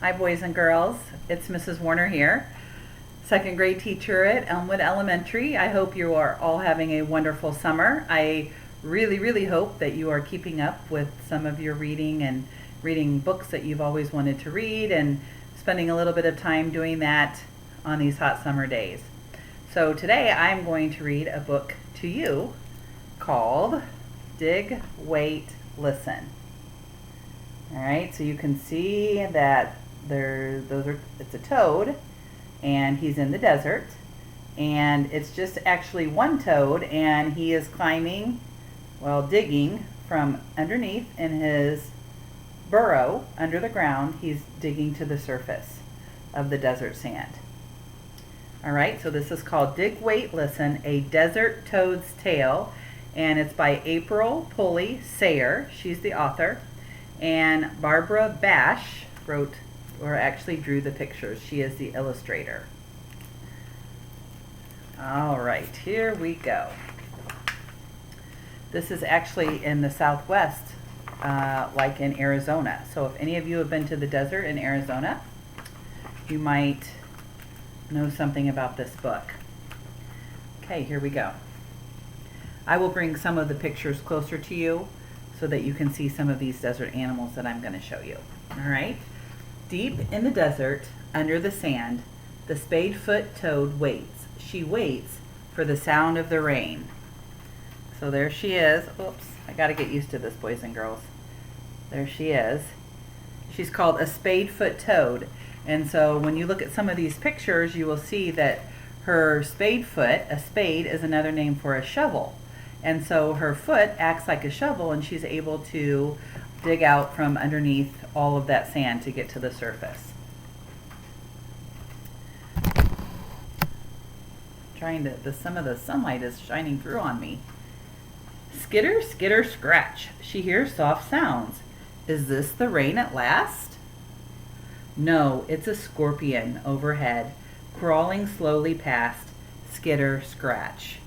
Hi, boys and girls. It's Mrs. Warner here, second grade teacher at Elmwood Elementary. I hope you are all having a wonderful summer. I really hope that you are keeping up with some of your reading and reading books that you've always wanted to read and spending a little bit of time doing that on these hot summer days. So today I'm going to read a book to you called Dig, Wait, Listen. All right, so you can see that it's a toad, and he's in the desert, and it's just actually one toad, and he is climbing, digging from underneath in his burrow under the ground. He's digging to the surface of the desert sand. All right, so this is called Dig, Wait, Listen, A Desert Toad's Tale, and it's by April Pulley Sayre. She's the author. And Barbara Bash actually drew the pictures. She is the illustrator. All right, here we go. This is actually in the Southwest, like in Arizona. So if any of you have been to the desert in Arizona, you might know something about this book. Okay, here we go. I will bring some of the pictures closer to you so that you can see some of these desert animals that I'm going to show you. All right. Deep in the desert, under the sand, the spadefoot toad waits. She waits for the sound of the rain. So there she is. Oops, I got to get used to this, boys and girls. There she is. She's called a spadefoot toad. And so when you look at some of these pictures, you will see that her spadefoot, a spade is another name for a shovel. And so her foot acts like a shovel, and she's able to dig out from underneath all of that sand to get to the surface. Some of the sunlight is shining through on me. Skitter, skitter, scratch. She hears soft sounds. Is this the rain at last? No, it's a scorpion overhead, crawling slowly past. Skitter, scratch.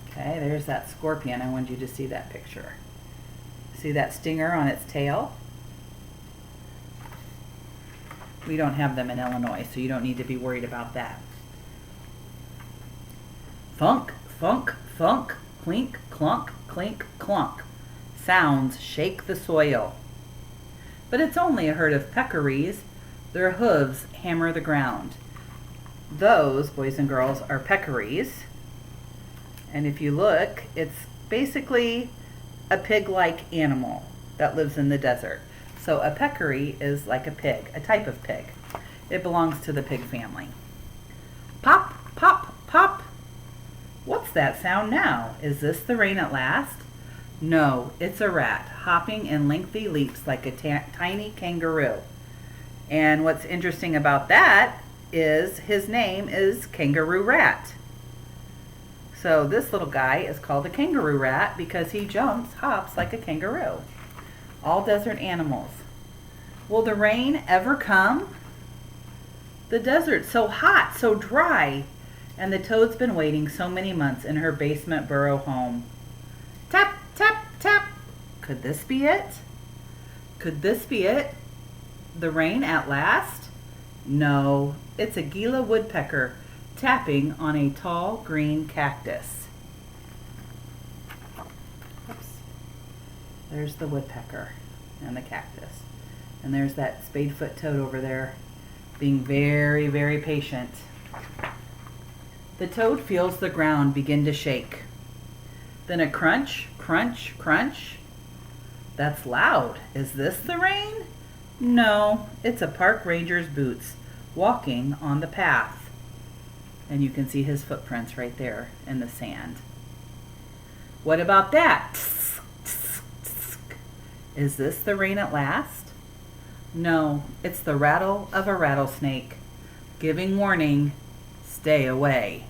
Okay, there's that scorpion. I wanted you to see that picture. See that stinger on its tail? We don't have them in Illinois, so you don't need to be worried about that. Funk, funk, funk, clink, clunk, clink, clunk. Sounds shake the soil. But it's only a herd of peccaries. Their hooves hammer the ground. Those, boys and girls, are peccaries. And if you look, it's basically a pig-like animal that lives in the desert. So a peccary is like a pig, a type of pig. It belongs to the pig family. Pop, pop, pop. What's that sound now? Is this the rain at last? No, it's a rat, hopping in lengthy leaps like a tiny kangaroo. And what's interesting about that is his name is Kangaroo Rat. So this little guy is called a kangaroo rat because he hops like a kangaroo. All desert animals. Will the rain ever come? The desert's so hot, so dry, and the toad's been waiting so many months in her basement burrow home. Tap, tap, tap. Could this be it? Could this be it? The rain at last? No, it's a Gila woodpecker tapping on a tall green cactus. Oops. There's the woodpecker and the cactus. And there's that spadefoot toad over there being very patient. The toad feels the ground begin to shake. Then a crunch, crunch, crunch. That's loud. Is this the rain? No, it's a park ranger's boots walking on the path. And you can see his footprints right there in the sand. What about that? Is this the rain at last? No, it's the rattle of a rattlesnake, giving warning, stay away.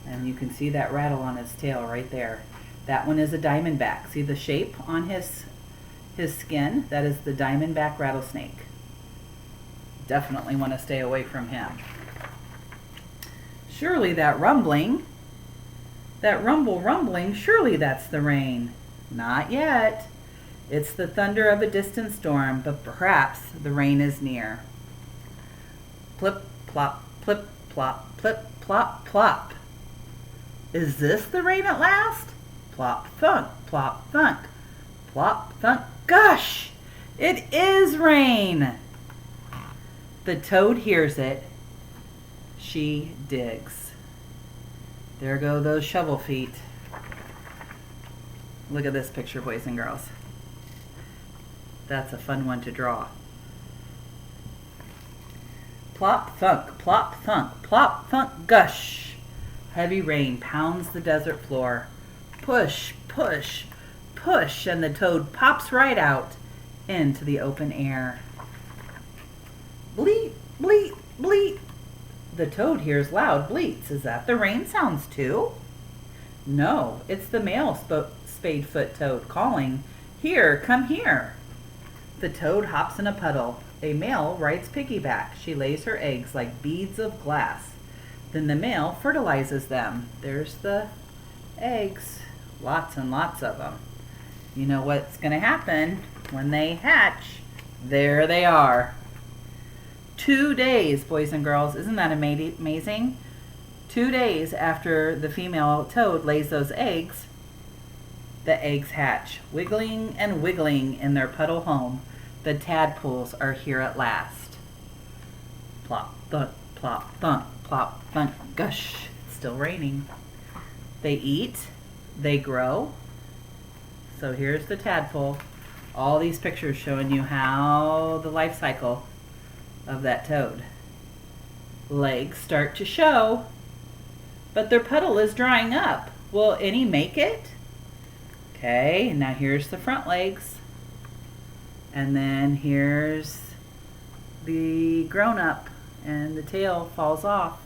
And you can see that rattle on his tail right there. That one is a diamondback. See the shape on his skin? That is the diamondback rattlesnake. Definitely want to stay away from him. Surely that rumbling, surely that's the rain. Not yet. It's the thunder of a distant storm, but perhaps the rain is near. plip, plop, plip, plop, plip, plop, plop. Is this the rain at last? Plop, thunk, plop, thunk, plop, thunk. Gosh, it is rain. The toad hears it. She digs. There go those shovel feet. Look at this picture, boys and girls. That's a fun one to draw. Plop, thunk, plop, thunk, plop, thunk, gush. Heavy rain pounds the desert floor. Push, push, push, and the toad pops right out into the open air. Bleat, bleat, bleat. The toad hears loud bleats. Is that the rain sounds too? No, it's the male spadefoot toad calling, "Here, come here." The toad hops in a puddle. A male rides piggyback. She lays her eggs like beads of glass. Then the male fertilizes them. There's the eggs. Lots and lots of them. You know what's going to happen when they hatch? There they are. 2 days, boys and girls. Isn't that amazing? 2 days after the female toad lays those eggs, the eggs hatch. Wiggling and wiggling in their puddle home, the tadpoles are here at last. Plop, thunk, plop, thunk, plop, thunk, gush. It's still raining. They eat, they grow. So here's the tadpole. All these pictures showing you how the life cycle of that toad. Legs start to show, but their puddle is drying up. Will any make it? Okay, now here's the front legs. And then here's the grown-up, and the tail falls off.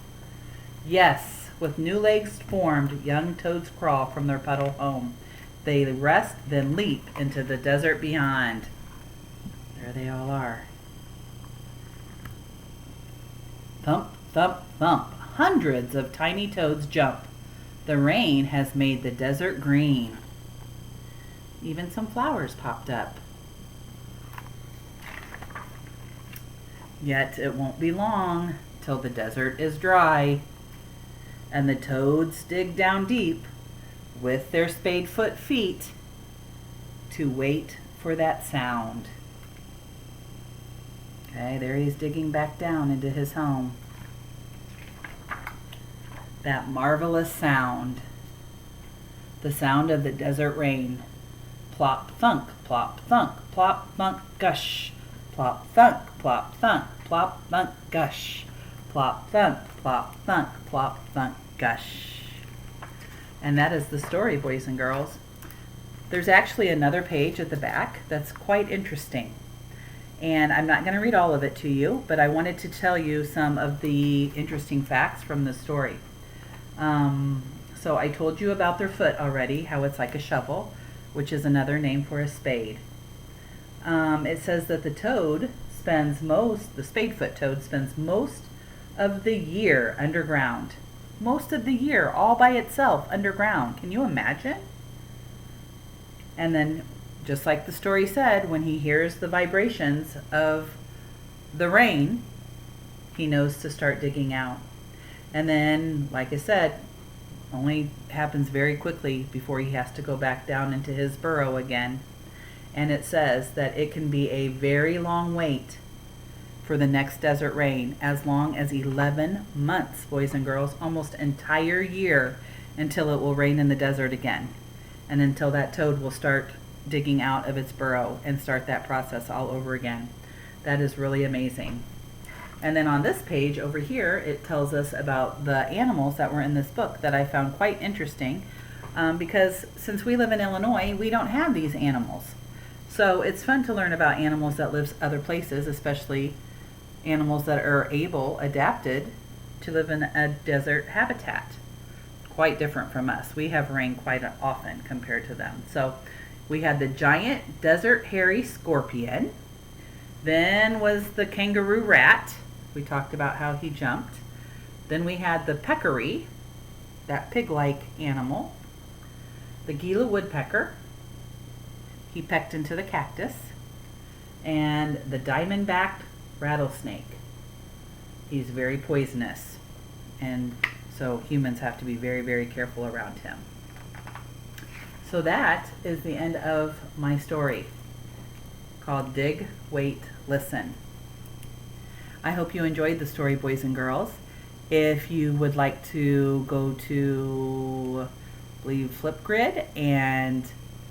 Yes, with new legs formed, young toads crawl from their puddle home. They rest, then leap into the desert beyond. There they all are. Thump, thump, thump. Hundreds of tiny toads jump. The rain has made the desert green. Even some flowers popped up. Yet it won't be long till the desert is dry, and the toads dig down deep with their spadefoot feet to wait for that sound. Okay, there he's digging back down into his home. That marvelous sound. The sound of the desert rain. Plop, thunk, plop, thunk, plop, thunk, gush. Plop, thunk, plop, thunk, plop, thunk, gush. Plop, thunk, plop, thunk, plop, thunk, gush. And that is the story, boys and girls. There's actually another page at the back that's quite interesting. And I'm not going to read all of it to you, but I wanted to tell you some of the interesting facts from the story. So I told you about their foot already, how it's like a shovel, which is another name for a spade. It says that the spadefoot toad spends most of the year underground. Most of the year, all by itself, underground. Can you imagine? And then, just like the story said, when he hears the vibrations of the rain, he knows to start digging out. And then, like I said, only happens very quickly before he has to go back down into his burrow again. And it says that it can be a very long wait for the next desert rain, as long as 11 months, boys and girls, almost entire year until it will rain in the desert again. And until that toad will start digging out of its burrow and start that process all over again. That is really amazing. And then on this page over here, it tells us about the animals that were in this book that I found quite interesting, because since we live in Illinois, we don't have these animals. So it's fun to learn about animals that live other places, especially animals that are adapted to live in a desert habitat. Quite different from us. We have rain quite often compared to them. So we had the giant desert hairy scorpion. Then was the kangaroo rat. We talked about how he jumped. Then we had the peccary, that pig-like animal. The Gila woodpecker. He pecked into the cactus. And the diamondback rattlesnake. He's very poisonous, and so humans have to be very, very careful around him. So that is the end of my story called Dig, Wait, Listen. I hope you enjoyed the story, boys and girls. If you would like to go to Flipgrid and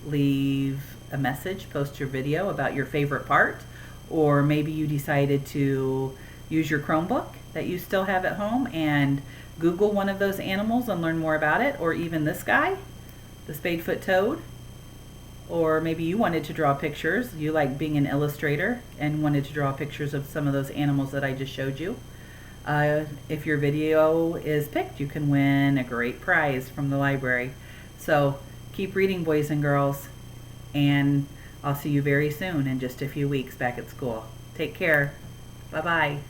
leave a message, post your video about your favorite part, or maybe you decided to use your Chromebook that you still have at home and Google one of those animals and learn more about it, or even this guy, the spadefoot toad. Or maybe you wanted to draw pictures. You like being an illustrator and wanted to draw pictures of some of those animals that I just showed you. If your video is picked, you can win a great prize from the library. So keep reading, boys and girls, and I'll see you very soon in just a few weeks back at school. Take care. Bye-bye.